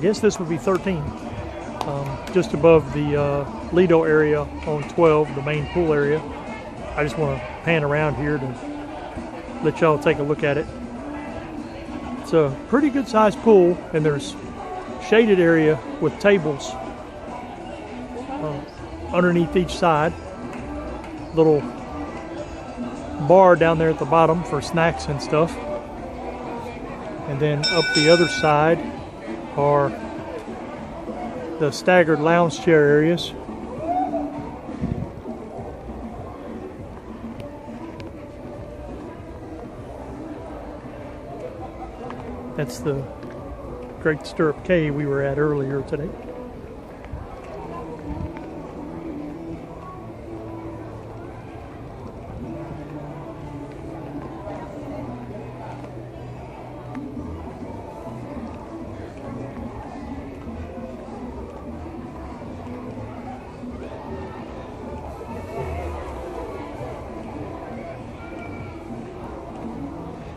guess this would be 13. Just above the Lido area on 12, the main pool area. I just want to pan around here to let y'all take a look at it. It's a pretty good sized pool, and there's shaded area with tables underneath each side. Little bar down there at the bottom for snacks and stuff. And then up the other side are the staggered lounge chair areas. That's the Great Stirrup Cay we were at earlier today.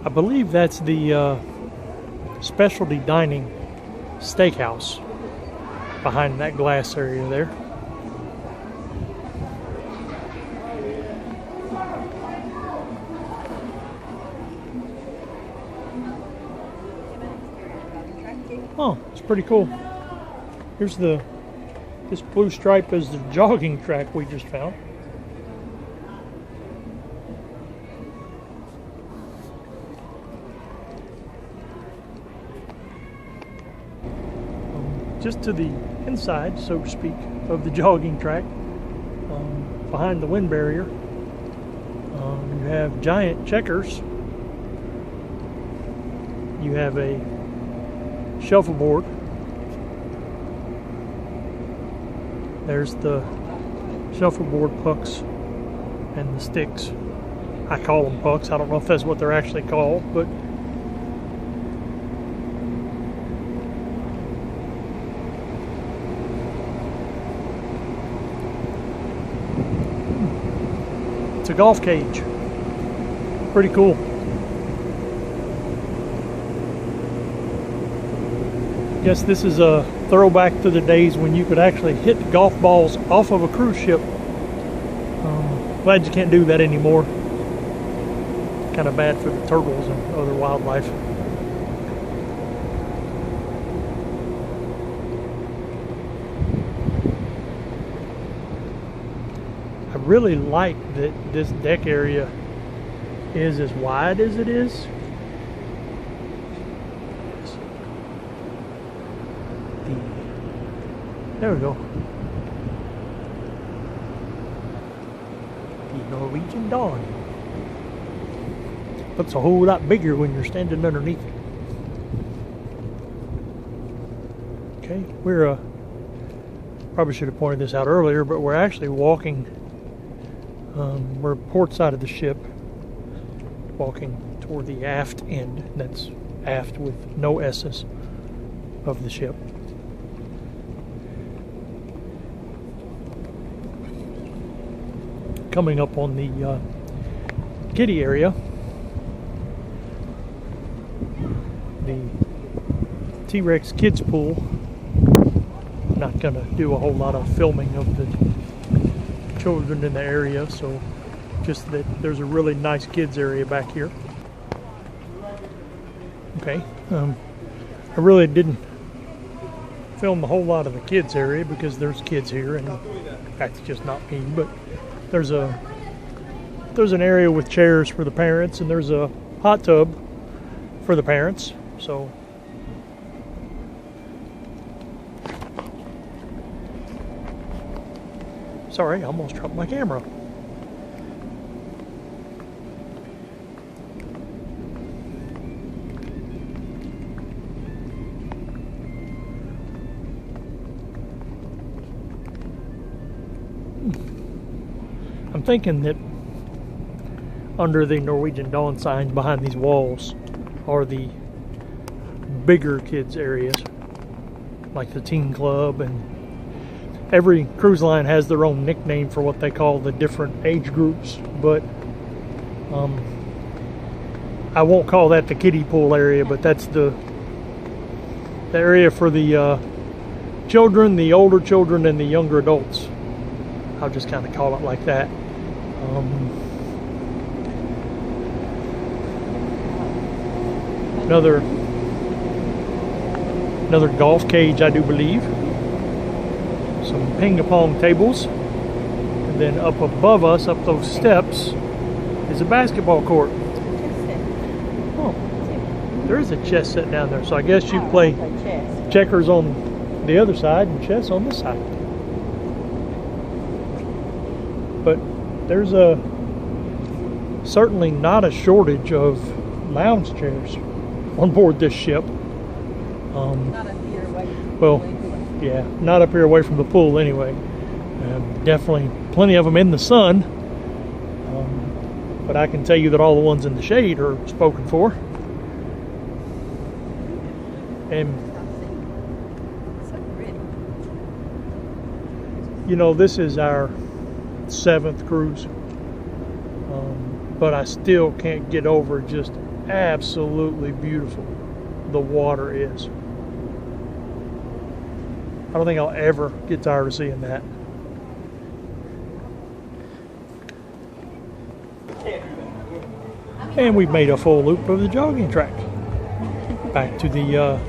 I believe that's the specialty dining steakhouse behind that glass area there. Oh, it's pretty cool. Here's this blue stripe is the jogging track we just found. Just to the inside, so to speak, of the jogging track, behind the wind barrier, you have giant checkers. You have a shuffleboard. There's the shuffleboard pucks and the sticks. I call them pucks. I don't know if that's what they're actually called, but it's a golf cage. Pretty cool. Guess this is a throwback to the days when you could actually hit golf balls off of a cruise ship. Glad you can't do that anymore. Kind of bad for the turtles and other wildlife. I really like that this deck area is as wide as it is. There we go. The Norwegian Dawn. Looks a whole lot bigger when you're standing underneath it. Okay, we're probably should have pointed this out earlier, but we're actually walking. We're port side of the ship, walking toward the aft end. That's aft with no S's of the ship. Coming up on the kiddie area, the T-Rex kids pool. Not gonna do a whole lot of filming of the children in the area, so just that there's a really nice kids area back here. Okay, I really didn't film a whole lot of the kids area because there's kids here, and that's just not me. But there's an area with chairs for the parents, and there's a hot tub for the parents. So sorry, I almost dropped my camera. I'm thinking that under the Norwegian Dawn signs behind these walls are the bigger kids areas, like the teen club, and every cruise line has their own nickname for what they call the different age groups, but I won't call that the kiddie pool area, but that's the area for the children, the older children, and the younger adults. I'll just kind of call it like that. Another golf cage, I do believe. Some ping pong tables. And then up above us, up those steps, is a basketball court. Oh, there is a chess set down there. So I guess you play checkers on the other side and chess on this side. But there's certainly not a shortage of lounge chairs on board this ship. Not up here away from well, the pool. yeah, not up here away from the pool anyway. Definitely plenty of them in the sun. But I can tell you that all the ones in the shade are spoken for. And So pretty. you know, this is our 7th cruise. But I still can't get over just absolutely beautiful the water is. I don't think I'll ever get tired of seeing that. And we've made a full loop of the jogging track. Back to the,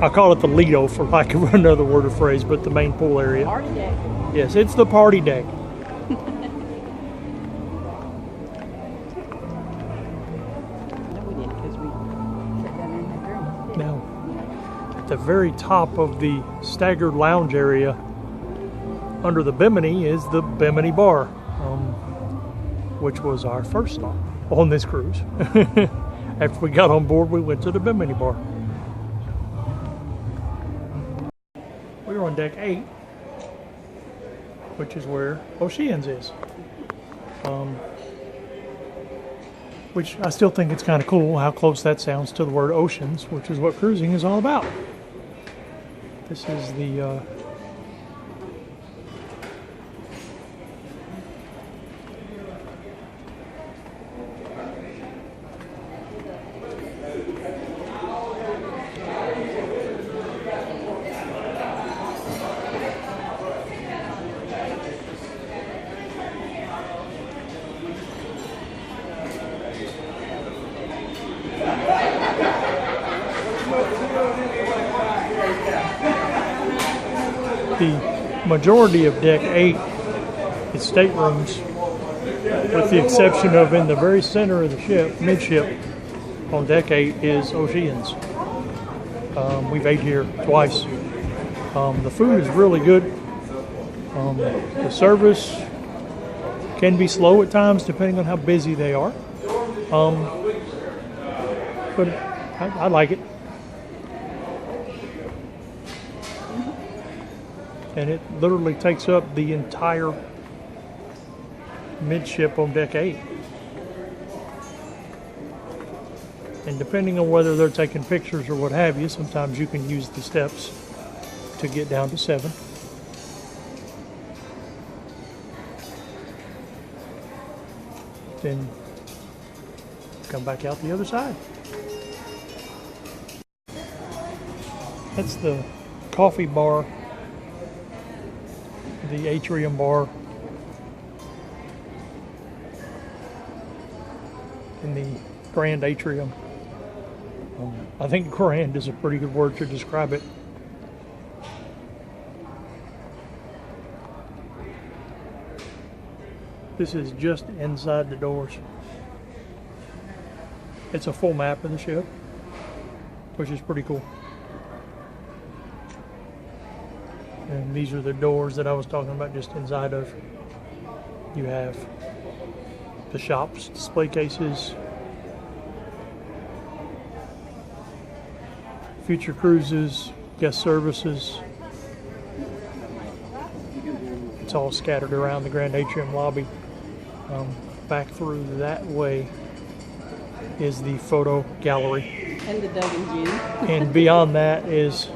I'll call it the Lido for lack of another word or phrase, but the main pool area. Party deck. Yes, it's the party deck. No, we didn't, because we sat down in that room. Now, at the very top of the staggered lounge area, under the Bimini, is the Bimini Bar, which was our first stop on this cruise. After we got on board, we went to the Bimini Bar. We were on deck 8, which is where Oceans is. Which I still think it's kind of cool how close that sounds to the word oceans, which is what cruising is all about. This is the majority of deck 8 is staterooms, with the exception of in the very center of the ship, midship, on deck 8 is Oceans. We've ate here twice. The food is really good. The service can be slow at times depending on how busy they are. But I like it. And it literally takes up the entire midship on deck 8. And depending on whether they're taking pictures or what have you, sometimes you can use the steps to get down to 7. Then come back out the other side. That's the coffee bar, the Atrium bar in the Grand Atrium. I think grand is a pretty good word to describe it. This is just inside the doors. It's a full map of the ship, which is pretty cool. And these are the doors that I was talking about just inside of. You have the shops, display cases, future cruises, guest services. It's all scattered around the Grand Atrium lobby. Back through that way is the photo gallery. And the Doug and June. And beyond that is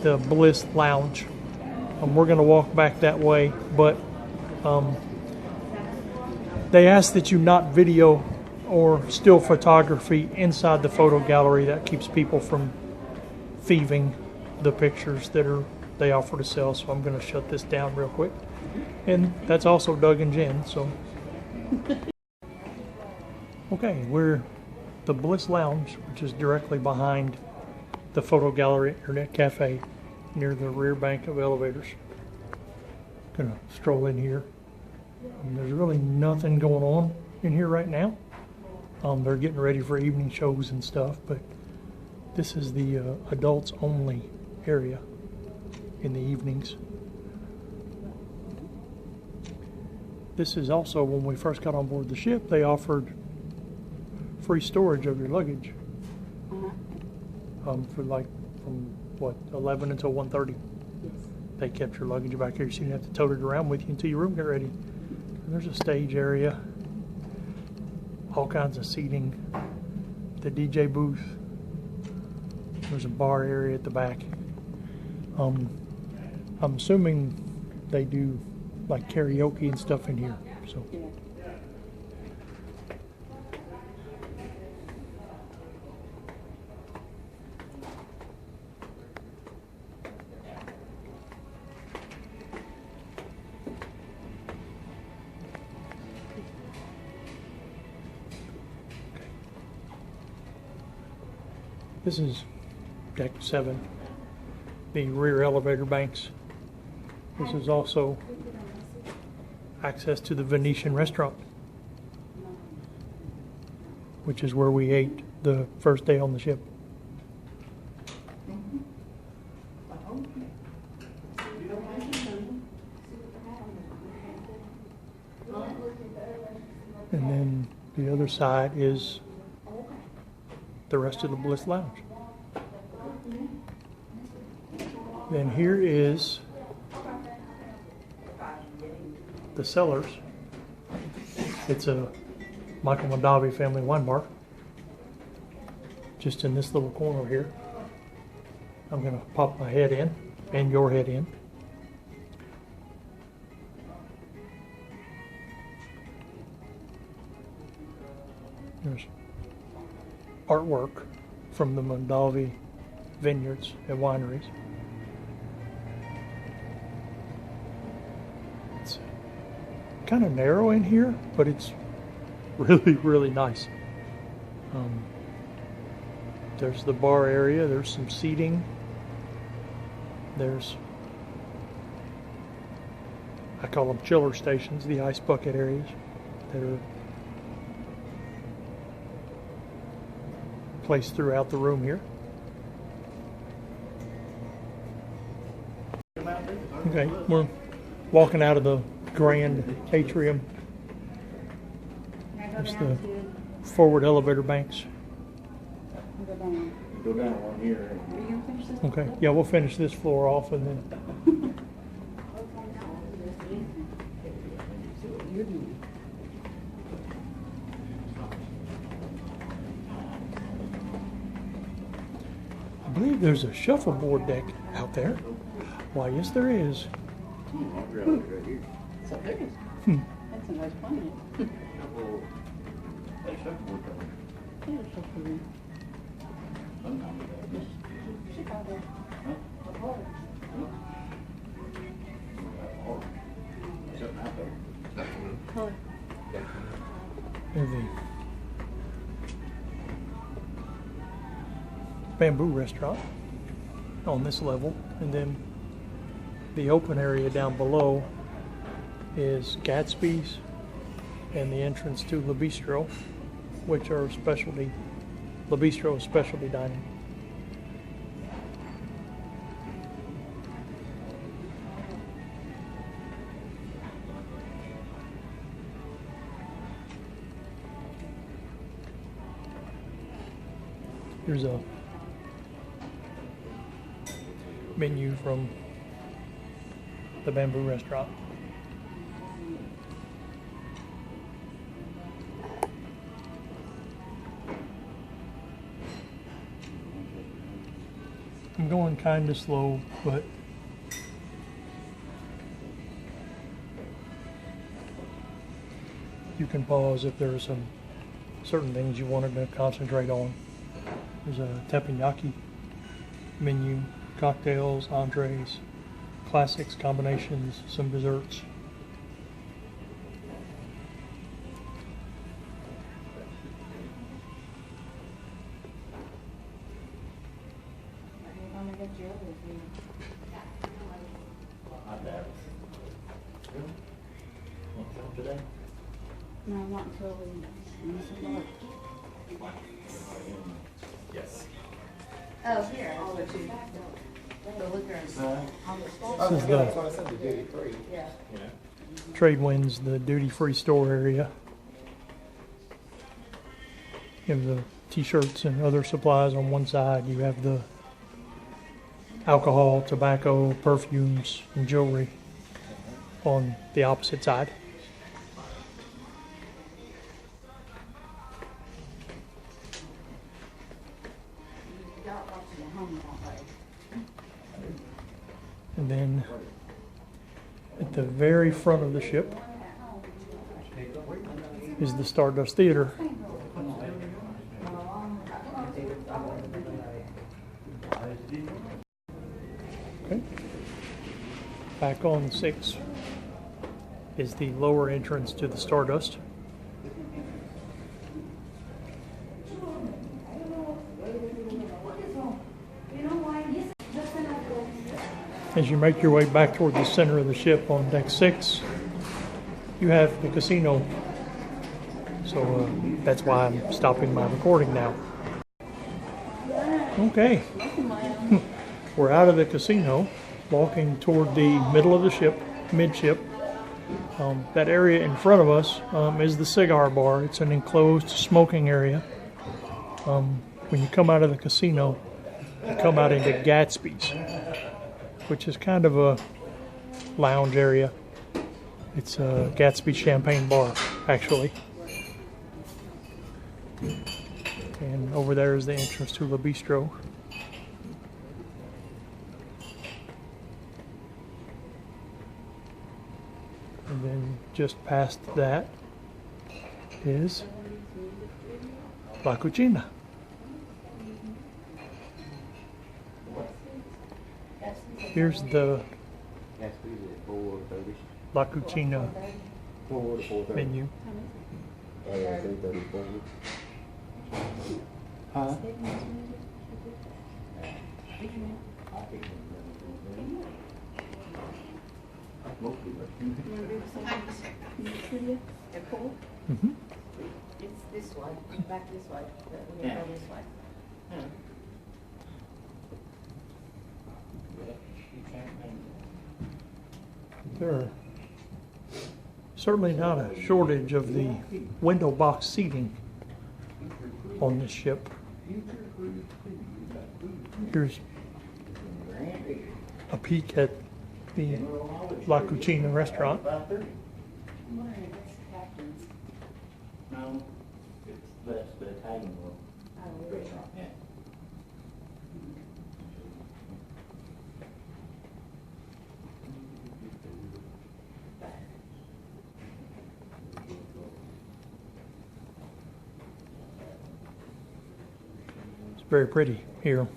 the Blitz Lounge. We're going to walk back that way, but they ask that you not video or still photography inside the photo gallery. That keeps people from thieving the pictures that they offer to sell, so I'm going to shut this down real quick. And that's also Doug and Jen, so. Okay, we're the Blitz Lounge, which is directly behind the Photo Gallery Internet Cafe near the rear bank of elevators. Gonna stroll in here. There's really nothing going on in here right now. They're getting ready for evening shows and stuff, but this is the adults only area in the evenings. This is also, when we first got on board the ship, they offered free storage of your luggage for like from what 11 until 1:30. Yes. They kept your luggage back here, so you didn't have to tote it around with you until your room got ready. And there's a stage area, all kinds of seating, the DJ booth. There's a bar area at the back. I'm assuming they do like karaoke and stuff in here. So. Yeah. This is deck 7, the rear elevator banks. This is also access to the Venetian restaurant, which is where we ate the first day on the ship. And then the other side is the rest of the Blitz Lounge. Then here is the Cellars. It's a Michael Mondavi family wine bar, just in this little corner here. I'm going to pop my head in and your head in. There's artwork from the Mondavi vineyards and wineries. It's kind of narrow in here, but it's really, really nice. There's the bar area, there's some seating, there's, I call them chiller stations, the ice bucket areas that are placed throughout the room here. Okay, we're walking out of the grand atrium. There's the forward elevator banks. Go down one here. Are you gonna finish this? Okay, yeah, we'll finish this floor off and then. I believe there's a shuffleboard deck out there. Why, yes, there is. So there is. That's a nice planet. Yeah, shuffleboard. Chicago. Color. There's the bamboo restaurant on this level, and then the open area down below is Gatsby's and the entrance to Le Bistro, which are specialty. Le Bistro is specialty dining. Here's a menu from the bamboo restaurant. I'm going kind of slow, but you can pause if there are some certain things you wanted to concentrate on. There's a teppanyaki menu, cocktails, entrees, classics, combinations, some desserts. No, not until we Yes. Oh, here, I'll let you. The liquor. This is the Yeah. Trade Winds, the duty-free store area. You have the t-shirts and other supplies on one side. You have the alcohol, tobacco, perfumes, and jewelry on the opposite side. And then at the very front of the ship is the Stardust Theater. Okay. Back on 6 is the lower entrance to the Stardust. As you make your way back toward the center of the ship on deck 6, you have the casino. So that's why I'm stopping my recording now. Okay. We're out of the casino, walking toward the middle of the ship, midship. That area in front of us is the cigar bar. It's an enclosed smoking area. When you come out of the casino, you come out into Gatsby's, which is kind of a lounge area. It's a Gatsby champagne bar, actually. And over there is the entrance to La Bistro. And then just past that is La Cucina. Here's the La Cucina menu. Huh? Mm-hmm. It's this way, back this way. We Yeah. go this way. There are certainly not a shortage of the window box seating on this ship. Here's a peek at the La Cucina restaurant. No, that's the Italian one. Yeah. It's very pretty here.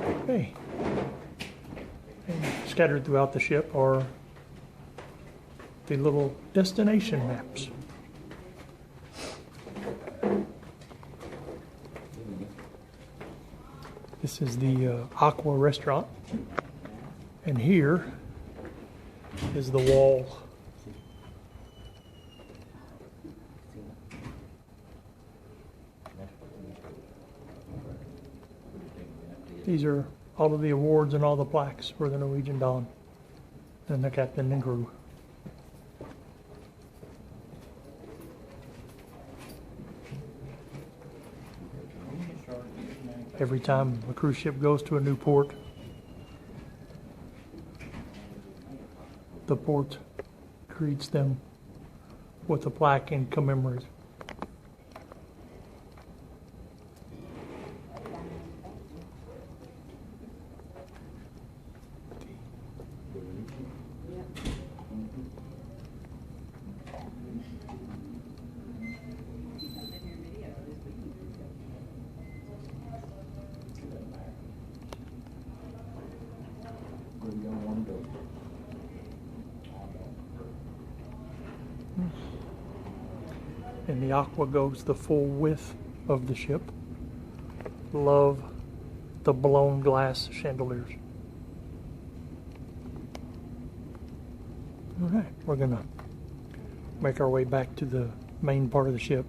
Okay. And scattered throughout the ship are the little destination maps. This is the Aqua restaurant, and here is the wall. These are all of the awards and all the plaques for the Norwegian Dawn and the captain and crew. Every time a cruise ship goes to a new port, the port greets them with a plaque in commemoration. And the aqua goes the full width of the ship. Love the blown glass chandeliers. Alright, we're gonna make our way back to the main part of the ship.